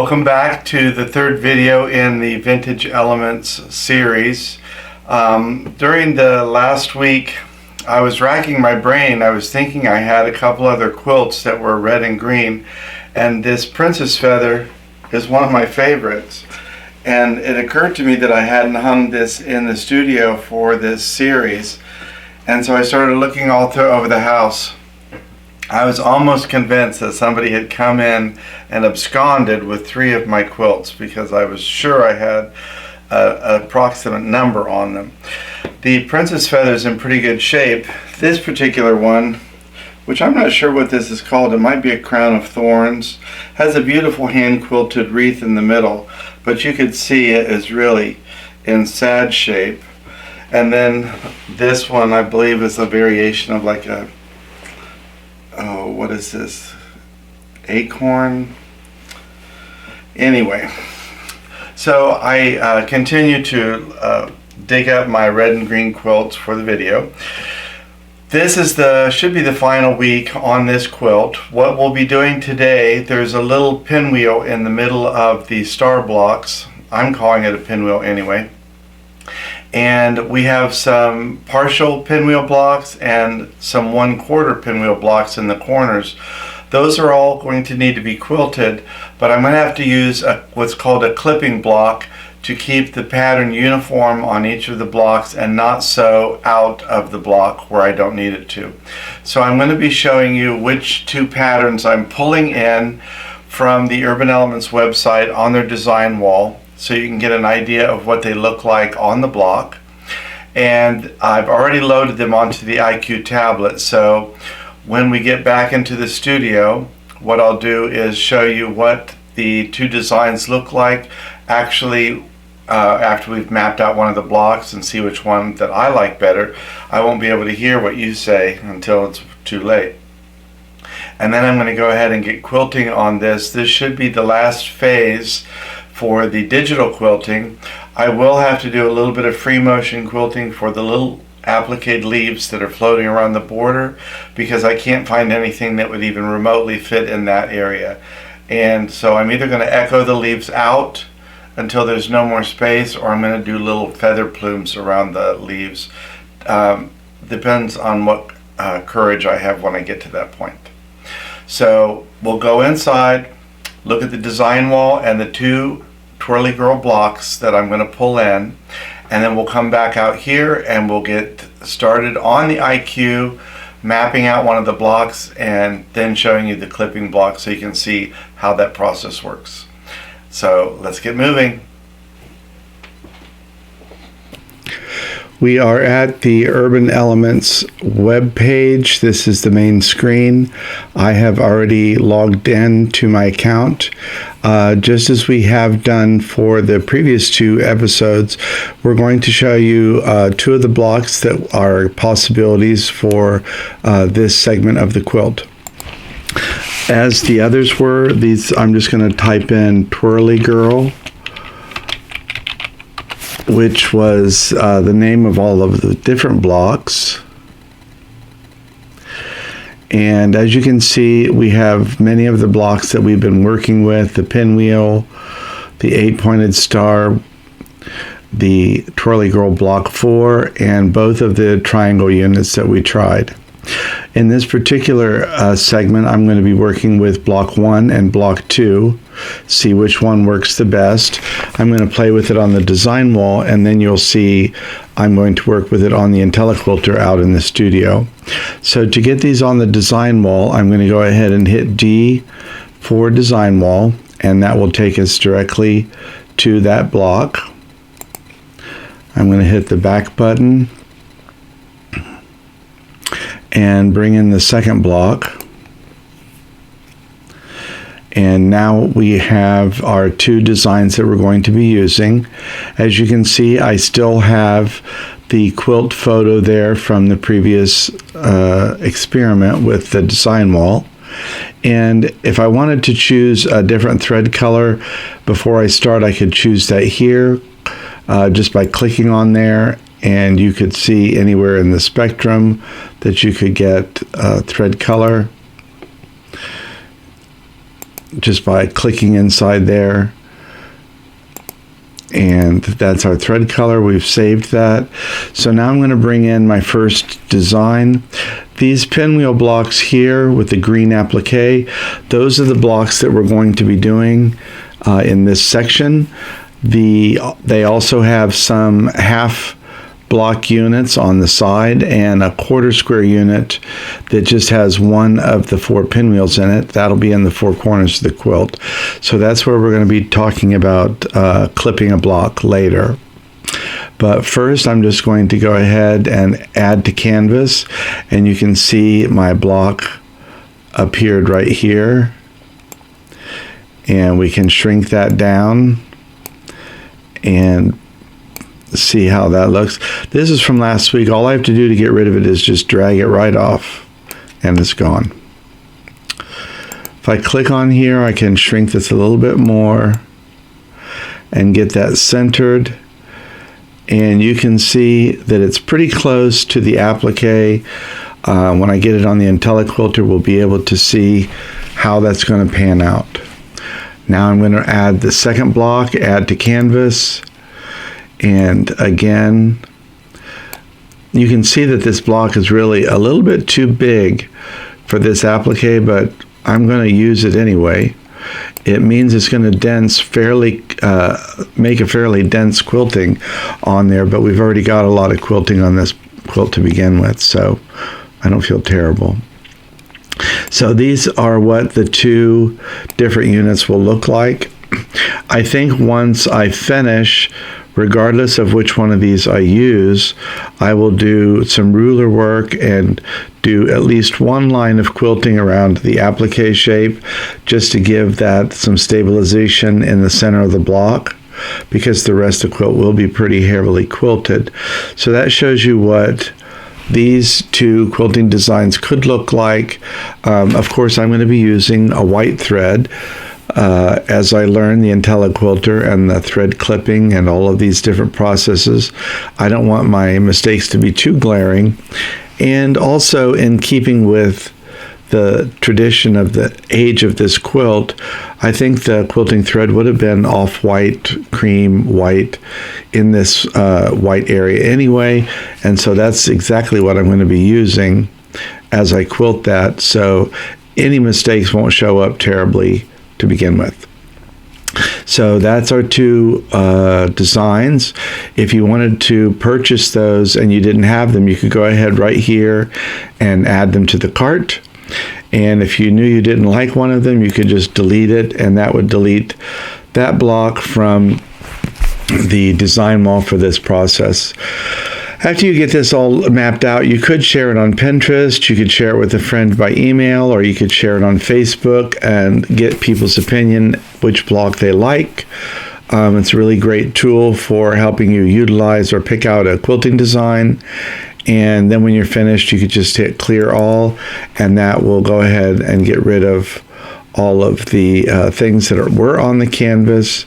Welcome back to the third video in the Vintage Elements series. During the last week, I was racking my brain. I was thinking I had a couple other quilts that were red and green, and this princess feather is one of my favorites. And it occurred to me that I hadn't hung this in the studio for this series, and so I started looking all over the house. I was almost convinced that somebody had come in and absconded with 3 of my quilts because I was sure I had an approximate number on them. The princess feather is in pretty good shape. This particular one, which I'm not sure what this is called, it might be a crown of thorns, has a beautiful hand quilted wreath in the middle, but you could see it is really in sad shape. And then this one, I believe, is a variation of like a, oh, what is this? Acorn? Anyway, so I continue to dig up my red and green quilts for the video. This is should be the final week on this quilt. What we'll be doing today, there's a little pinwheel in the middle of the star blocks. I'm calling it a pinwheel anyway. And we have some partial pinwheel blocks and some 1/4 pinwheel blocks in the corners. Those are all going to need to be quilted, but I'm going to have to use what's called a clipping block to keep the pattern uniform on each of the blocks and not so out of the block where I don't need it to. So I'm going to be showing you which 2 patterns I'm pulling in from the Urban Elements website on their design wall, so you can get an idea of what they look like on the block. And I've already loaded them onto the IQ tablet, so when we get back into the studio, what I'll do is show you what the 2 designs look like actually after we've mapped out one of the blocks and see which one that I like better. I won't be able to hear what you say until it's too late. And then I'm going to go ahead and get quilting on this. This should be the last phase for the digital quilting. I will have to do a little bit of free motion quilting for the little applique leaves that are floating around the border, because I can't find anything that would even remotely fit in that area. And so I'm either going to echo the leaves out until there's no more space, or I'm going to do little feather plumes around the leaves. Depends on what courage I have when I get to that point. So we'll go inside, look at the design wall and the 2 Twirly Girl blocks that I'm going to pull in, and then we'll come back out here and we'll get started on the IQ, mapping out one of the blocks and then showing you the clipping block so you can see how that process works. So let's get moving. We are at the Urban Elements web page. This is the main screen. I have already logged in to my account. Just as we have done for the previous 2 episodes, we're going to show you 2 of the blocks that are possibilities for this segment of the quilt. As the others were, these I'm just going to type in Twirly Girl, which was the name of all of the different blocks. And as you can see, we have many of the blocks that we've been working with: the pinwheel, the 8-pointed star, the Twirly Girl block 4, and both of the triangle units that we tried. In this particular segment, I'm going to be working with block 1 and block 2, see which one works the best. I'm going to play with it on the design wall, and then you'll see I'm going to work with it on the IntelliQuilter out in the studio. So to get these on the design wall, I'm going to go ahead and hit D for design wall, and that will take us directly to that block. I'm going to hit the back button and bring in the second block. And now we have our 2 designs that we're going to be using. As you can see, I still have the quilt photo there from the previous experiment with the design wall. And if I wanted to choose a different thread color before I start, I could choose that here just by clicking on there, and you could see anywhere in the spectrum that you could get thread color. just by clicking inside there. And that's our thread color. We've saved that. So now I'm going to bring in my first design. These pinwheel blocks here with the green applique, those are the blocks that we're going to be doing in this section. They also have some half block units on the side and a quarter square unit that just has one of the 4 pinwheels in it. That'll be in the 4 corners of the quilt. So that's where we're going to be talking about clipping a block later. But first I'm just going to go ahead and add to canvas, and you can see my block appeared right here, and we can shrink that down and see how that looks. This is from last week. All I have to do to get rid of it is just drag it right off and it's gone. If I click on here, I can shrink this a little bit more and get that centered, and you can see that it's pretty close to the applique. When I get it on the IntelliQuilter, we'll be able to see how that's going to pan out. Now I'm going to add the second block, add to canvas. And again, you can see that this block is really a little bit too big for this applique, but I'm going to use it anyway. It means it's going to make a fairly dense quilting on there, but we've already got a lot of quilting on this quilt to begin with, so I don't feel terrible. So these are what the 2 different units will look like. I think once I finish, regardless of which one of these I use, I will do some ruler work and do at least 1 line of quilting around the applique shape, just to give that some stabilization in the center of the block, because the rest of the quilt will be pretty heavily quilted. So that shows you what these 2 quilting designs could look like. Of course, I'm going to be using a white thread. As I learn the IntelliQuilter and the thread clipping and all of these different processes, I don't want my mistakes to be too glaring. And also, in keeping with the tradition of the age of this quilt, I think the quilting thread would have been off-white, cream, white in this white area anyway. And so that's exactly what I'm going to be using as I quilt that. So any mistakes won't show up terribly to begin with. So that's our 2 designs. If you wanted to purchase those and you didn't have them, you could go ahead right here and add them to the cart. And if you knew you didn't like one of them, you could just delete it, and that would delete that block from the design wall for this process. After you get this all mapped out, you could share it on Pinterest, you could share it with a friend by email, or you could share it on Facebook and get people's opinion, which block they like. It's a really great tool for helping you utilize or pick out a quilting design. And then when you're finished, you could just hit clear all, and that will go ahead and get rid of all of the things that were on the canvas,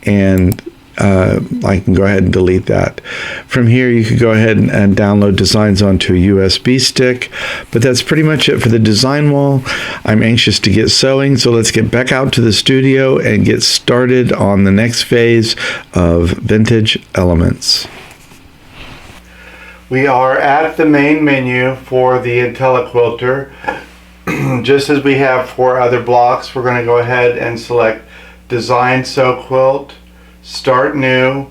and I can go ahead and delete that. From here, you could go ahead and download designs onto a USB stick, but that's pretty much it for the design wall. I'm anxious to get sewing, so let's get back out to the studio and get started on the next phase of Vintage Elements. We are at the main menu for the IntelliQuilter. Just as we have for other blocks, we're going to go ahead and select Design Sew Quilt, Start New.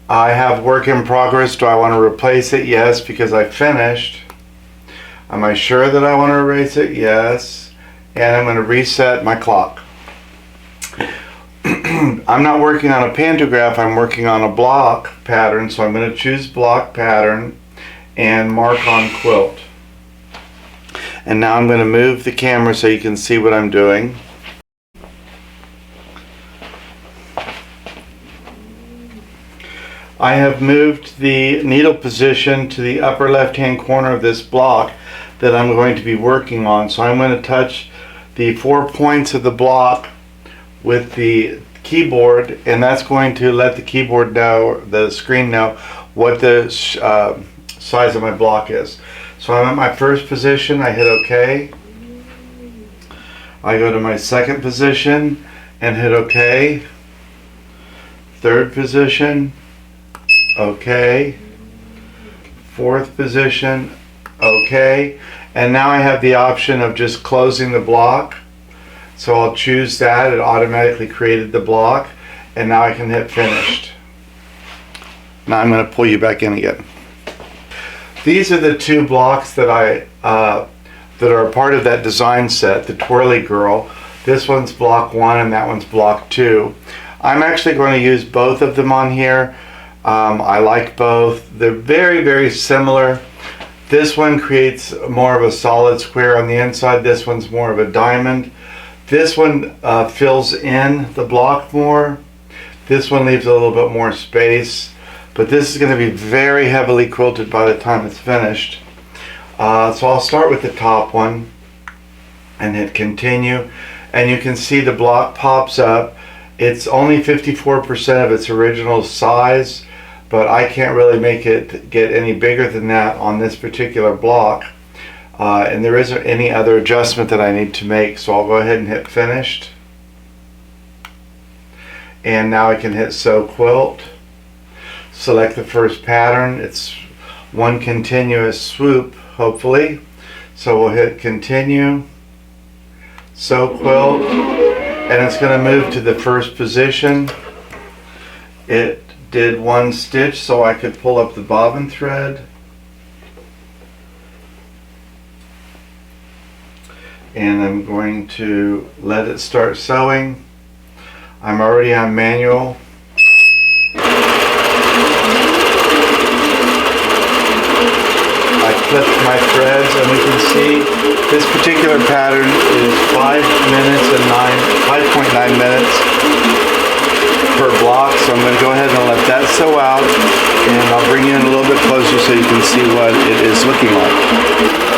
I have work in progress. Do I want to replace it? Yes, because I finished. Am I sure that I want to erase it? Yes. And I'm going to reset my clock. I'm not working on a pantograph, I'm working on a block pattern, so I'm going to choose block pattern and mark on quilt. And now I'm going to move the camera so you can see what I'm doing. I have moved the needle position to the upper left hand corner of this block that I'm going to be working on. So I'm going to touch the 4 points of the block with the keyboard, and that's going to let the keyboard know, the screen know, what the size of my block is. So I'm at my first position, I hit OK. I go to my second position and hit OK. Third position, OK. Fourth position, OK. And now I have the option of just closing the block. So I'll choose that. It automatically created the block. And now I can hit finished. Now I'm going to pull you back in again. These are the two blocks that that are part of that design set, the Twirly Girl. This one's block 1 and that one's block 2. I'm actually going to use both of them on here. I like both. They're very, very similar. This one creates more of a solid square on the inside. This one's more of a diamond. This one fills in the block more. This one leaves a little bit more space. But this is going to be very heavily quilted by the time it's finished. So I'll start with the top one and hit continue. And you can see the block pops up. It's only 54% of its original size, but I can't really make it get any bigger than that on this particular block. And there isn't any other adjustment that I need to make, so I'll go ahead and hit finished. And now I can hit sew quilt. Select the first pattern. It's one continuous swoop, hopefully. So we'll hit continue, sew quilt, and it's going to move to the first position. It did one stitch so I could pull up the bobbin thread. And I'm going to let it start sewing. I'm already on manual. I clipped my threads and we can see this particular pattern is 5.9 minutes per block, so I'm going to go ahead and let that sew out, and I'll bring you in a little bit closer so you can see what it is looking like.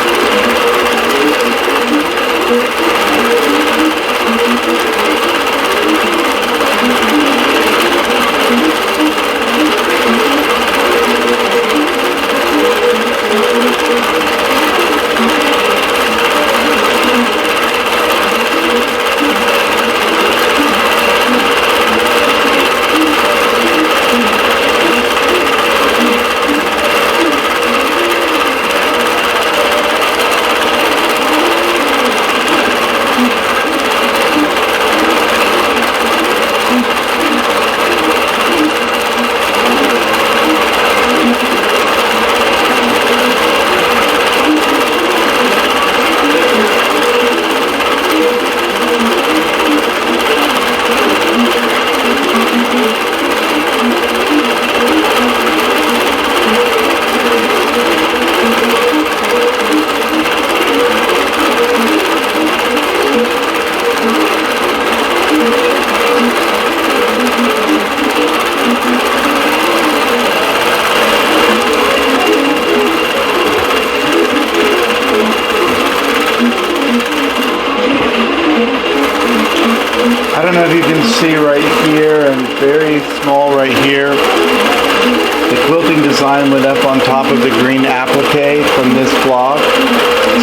I don't know if you can see right here and very small right here. The quilting design went up on top of the green applique from this block.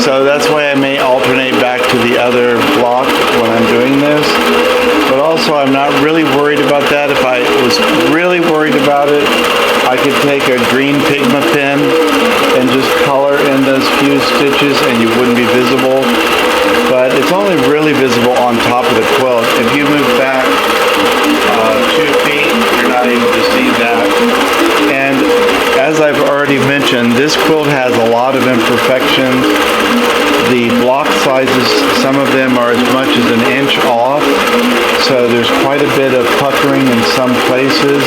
So that's why I may alternate back to the other block when I'm doing this. But also I'm not really worried about that. If I was really worried about it, I could take a green Pigma pen and just color in those few stitches and you wouldn't be visible. But it's only really visible on top of the quilt. If you move back 2 feet, you're not able to see that. And as I've already mentioned, this quilt has a lot of imperfections. The block sizes, some of them are as much as an inch off, so there's quite a bit of puckering in some places.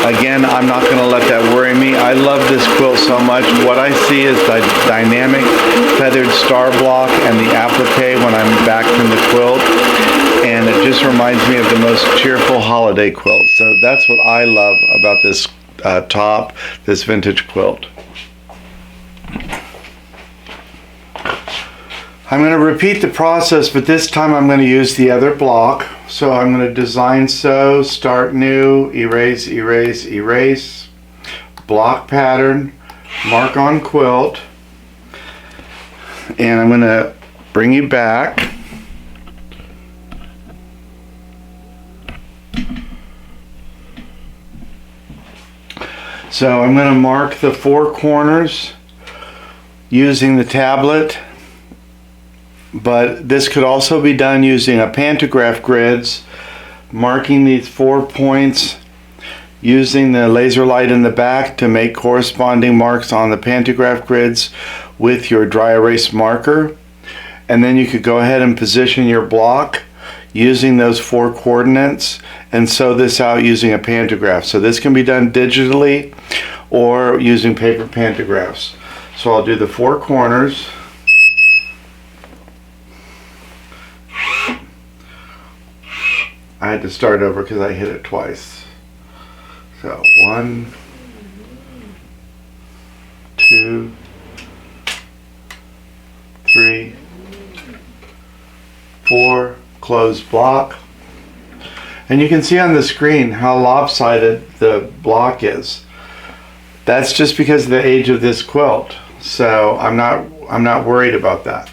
Again, I'm not going to let that worry me. I love this quilt so much. What I see is the dynamic feathered star block and the applique when I'm back from the quilt, and it just reminds me of the most cheerful holiday quilt. So that's what I love about this top, this vintage quilt. I'm going to repeat the process, but this time I'm going to use the other block. So I'm going to design sew, start new, erase, erase, erase, block pattern, mark on quilt, and I'm going to bring you back So I'm going to mark the 4 corners using the tablet, but this could also be done using a pantograph grids, marking these 4 points using the laser light in the back to make corresponding marks on the pantograph grids with your dry erase marker. And then you could go ahead and position your block using those 4 coordinates and sew this out using a pantograph. So this can be done digitally or using paper pantographs. So I'll do the 4 corners. I had to start over because I hit it twice. So 1, 2, 3, 4, close block. And you can see on the screen how lopsided the block is. That's just because of the age of this quilt. So I'm not worried about that.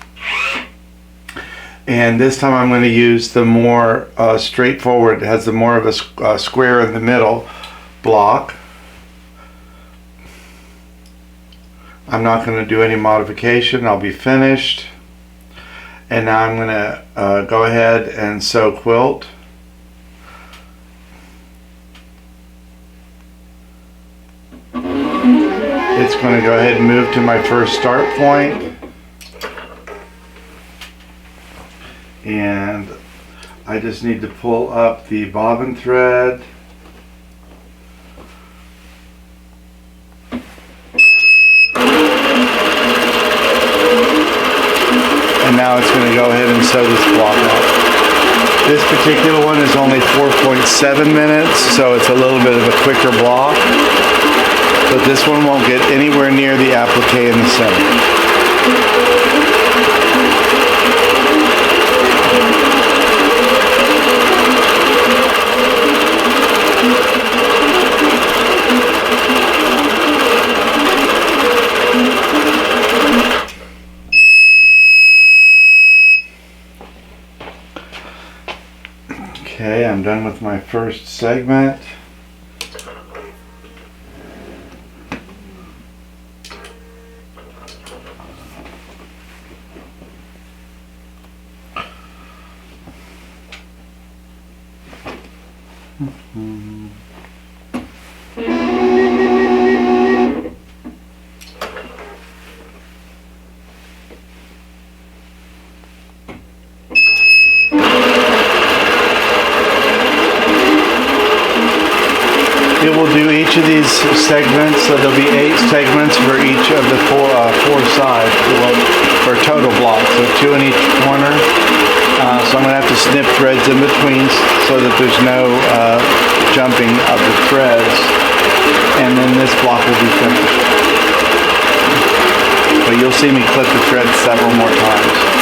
And this time I'm going to use the more straightforward, it has the more of a square in the middle block. I'm not going to do any modification. I'll be finished. And now I'm going to go ahead and sew quilt. It's going to go ahead and move to my first start point. And I just need to pull up the bobbin thread. And now it's going to go ahead and sew this block out. This particular one is only 4.7 minutes, so it's a little bit of a quicker block. But this one won't get anywhere near the applique in the center. Okay, I'm done with my first segment. It will do each of these segments, so there'll be 8 segments for each of the four sides, for a total block, so 2 in each corner. So I'm going to have to snip threads in between so that there's no jumping of the threads, and then this block will be finished. But you'll see me clip the threads several more times.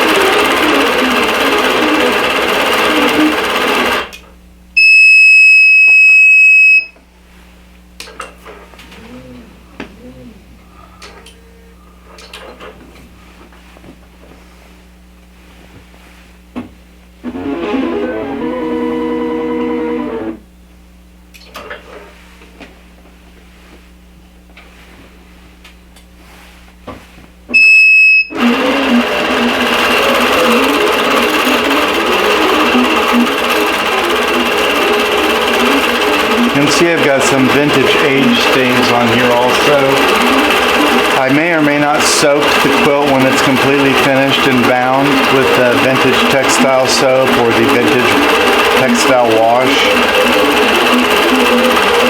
You can see I've got some vintage age stains on here also. I may or may not soak the quilt when it's completely finished and bound with the vintage textile soap or the vintage textile wash.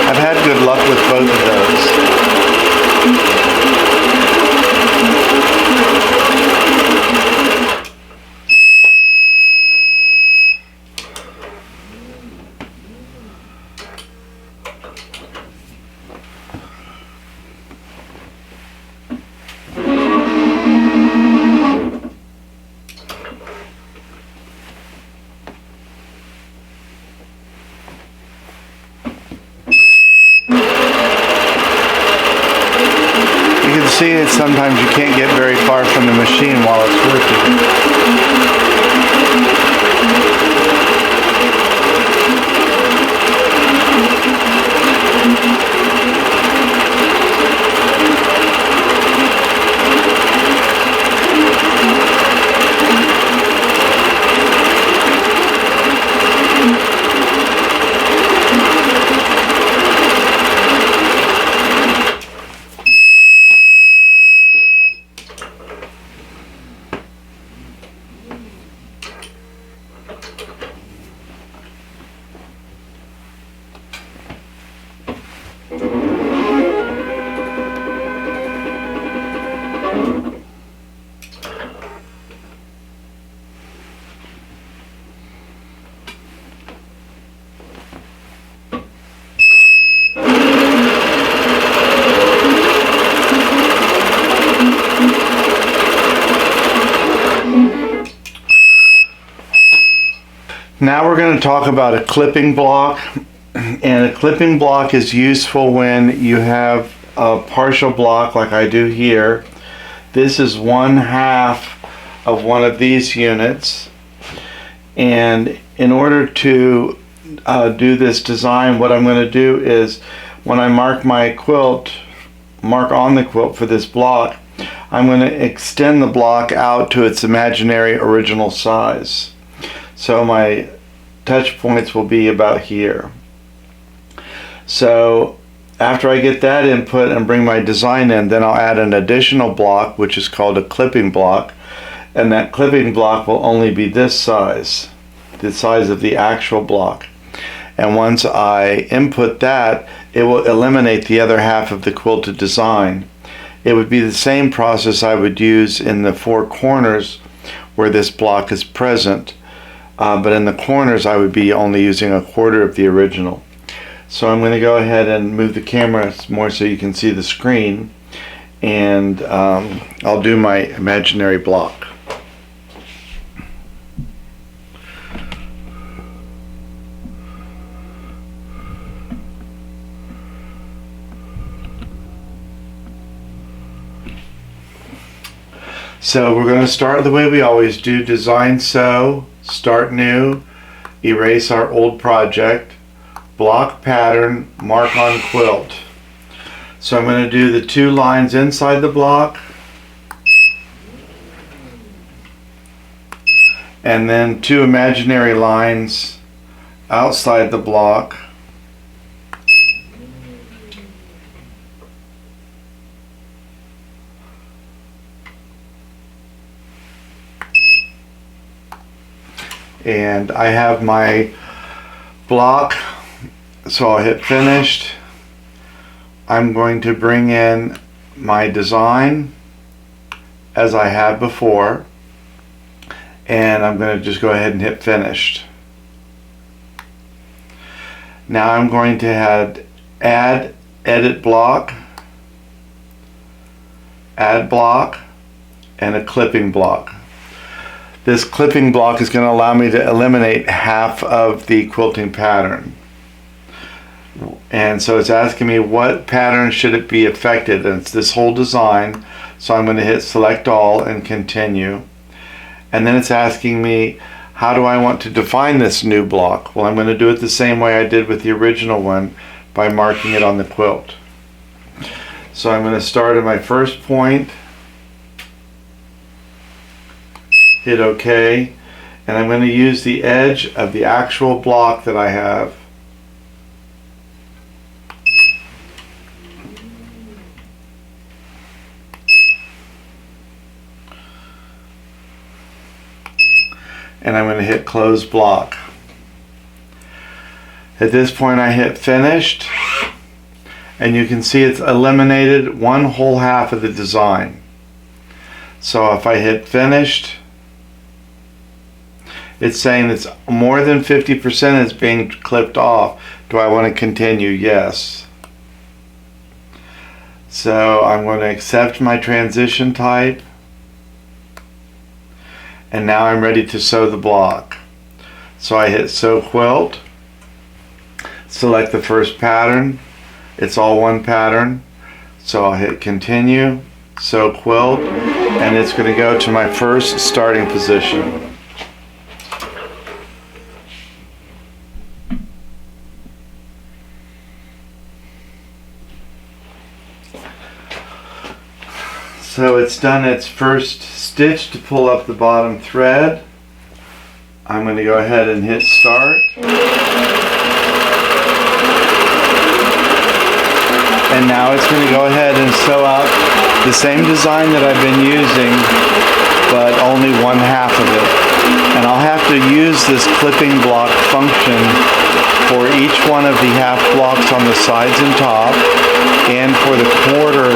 I've had good luck with both of those. See it, sometimes you can't get very far from the machine while it's working. Now we're going to talk about a clipping block. And a clipping block is useful when you have a partial block like I do here. This is 1/2 of one of these units. And in order to do this design, what I'm going to do is when I mark my quilt, mark on the quilt for this block, I'm going to extend the block out to its imaginary original size. So my touch points will be about here. So after I get that input and bring my design in, then I'll add an additional block, which is called a clipping block. And that clipping block will only be this size, the size of the actual block. And once I input that, it will eliminate the other half of the quilted design. It would be the same process I would use in the 4 corners where this block is present. But in the corners I would be only using 1/4 of the original. So I'm going to go ahead and move the camera more so you can see the screen, and I'll do my imaginary block. So we're going to start the way we always do: design, sew, start new, erase our old project, block pattern, mark on quilt. So I'm going to do the 2 lines inside the block, and then 2 imaginary lines outside the block. And I have my block, so I'll hit finished. I'm going to bring in my design as I have before, and I'm going to just go ahead and hit finished. Now I'm going to add edit block, add block, and a clipping block. This clipping block is going to allow me to eliminate half of the quilting pattern. And so it's asking me what pattern should it be affected, and it's this whole design. So I'm going to hit select all and continue. And then it's asking me, how do I want to define this new block? Well, I'm going to do it the same way I did with the original one, by marking it on the quilt. So I'm going to start at my first point, hit OK, and I'm going to use the edge of the actual block that I have. And I'm going to hit close block. At this point I hit finished, and you can see it's eliminated 1/2 of the design. So if I hit finished, it's saying it's more than 50% is being clipped off. Do I want to continue? Yes. So I'm going to accept my transition type. And now I'm ready to sew the block. So I hit sew quilt, select the first pattern. It's all one pattern. So I'll hit continue, sew quilt, and it's going to go to my first starting position. So it's done its first stitch to pull up the bottom thread. I'm going to go ahead and hit start. And now it's going to go ahead and sew out the same design that I've been using, but only 1/2 of it. And I'll have to use this clipping block function for each one of the half blocks on the sides and top, and for the quarter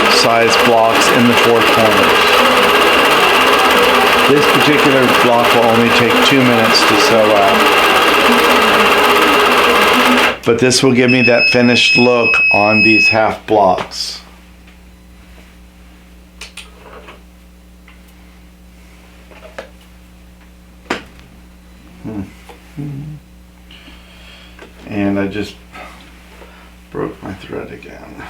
size blocks in the 4 corners. This particular block will only take 2 minutes to sew out. But this will give me that finished look on these half blocks. And I just broke my thread again.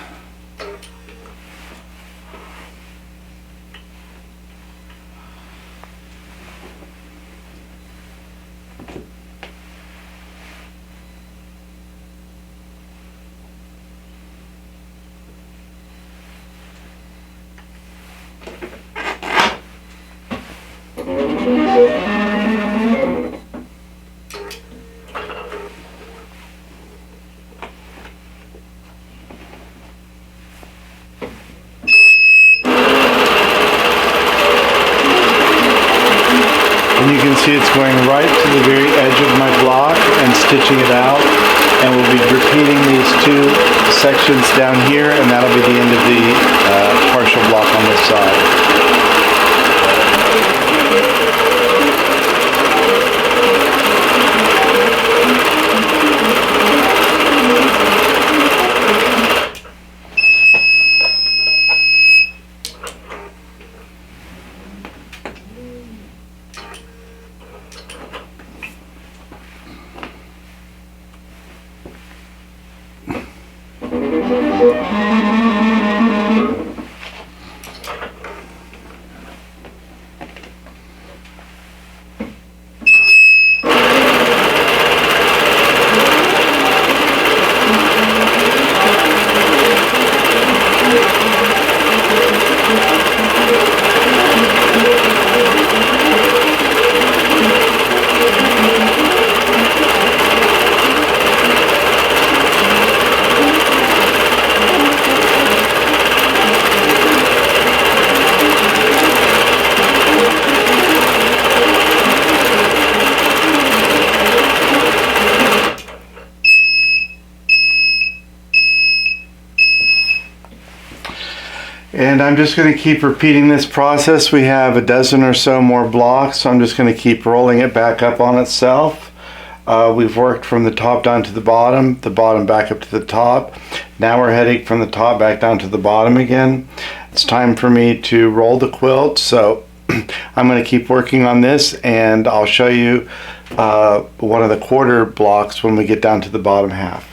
And you can see it's going right to the very edge of my block and stitching it out. And we'll be repeating these two sections down here, and that'll be the end of the partial block on this side. And I'm just going to keep repeating this process. We have a dozen or so more blocks, so I'm just going to keep rolling it back up on itself. We've worked from the top down to the bottom back up to the top. Now we're heading from the top back down to the bottom again. It's time for me to roll the quilt, so I'm going to keep working on this, and I'll show you one of the quarter blocks when we get down to the bottom half.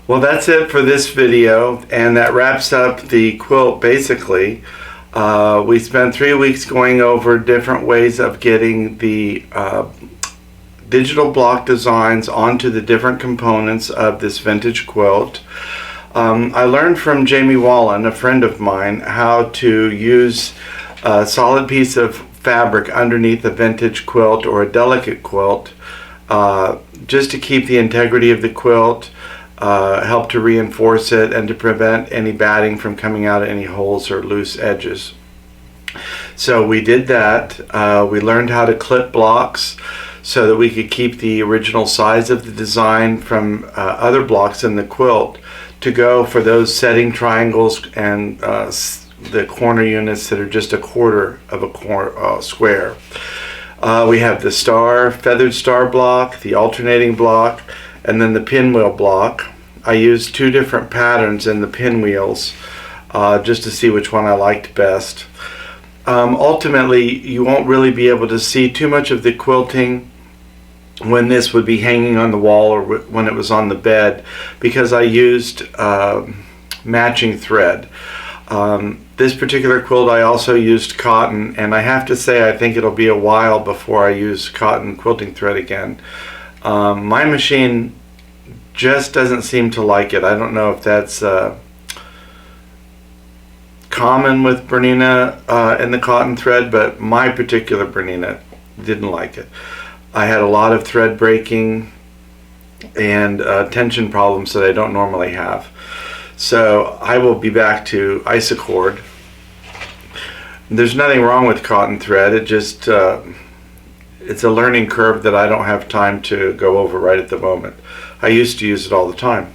Well, that's it for this video, and that wraps up the quilt basically. We spent 3 weeks going over different ways of getting the digital block designs onto the different components of this vintage quilt. I learned from Jamie Wallen, a friend of mine, how to use a solid piece of fabric underneath a vintage quilt or a delicate quilt just to keep the integrity of the quilt, help to reinforce it, and to prevent any batting from coming out of any holes or loose edges. So we did that. We learned how to clip blocks so that we could keep the original size of the design from other blocks in the quilt to go for those setting triangles and the corner units that are just a quarter of a square. We have the star, feathered star block, the alternating block, and then the pinwheel block. I used two different patterns in the pinwheels just to see which one I liked best. Ultimately, you won't really be able to see too much of the quilting when this would be hanging on the wall or when it was on the bed, because I used matching thread. This particular quilt I also used cotton, and I have to say I think it'll be a while before I use cotton quilting thread again. My machine just doesn't seem to like it. I don't know if that's common with Bernina in the cotton thread, but my particular Bernina didn't like it. I had a lot of thread breaking and tension problems that I don't normally have. So I will be back to isocord. There's nothing wrong with cotton thread. It just it's a learning curve that I don't have time to go over right at the moment. I used to use it all the time.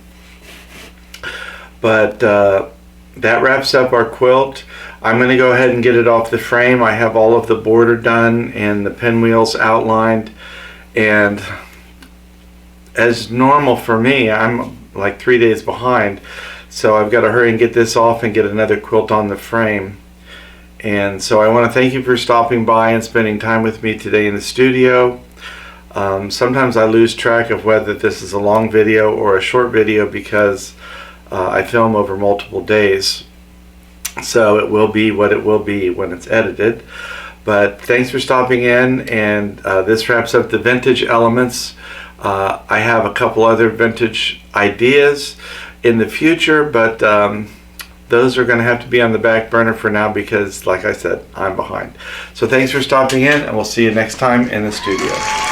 But that wraps up our quilt. I'm going to go ahead and get it off the frame. I have all of the border done and the pinwheels outlined, and as normal for me, I'm like 3 days behind, so I've got to hurry and get this off and get another quilt on the frame. And so I want to thank you for stopping by and spending time with me today in the studio. Sometimes I lose track of whether this is a long video or a short video because I film over multiple days. So it will be what it will be when it's edited. But thanks for stopping in, and this wraps up the vintage elements. I have a couple other vintage ideas in the future, but those are going to have to be on the back burner for now because, like I said, I'm behind. So thanks for stopping in, and we'll see you next time in the studio.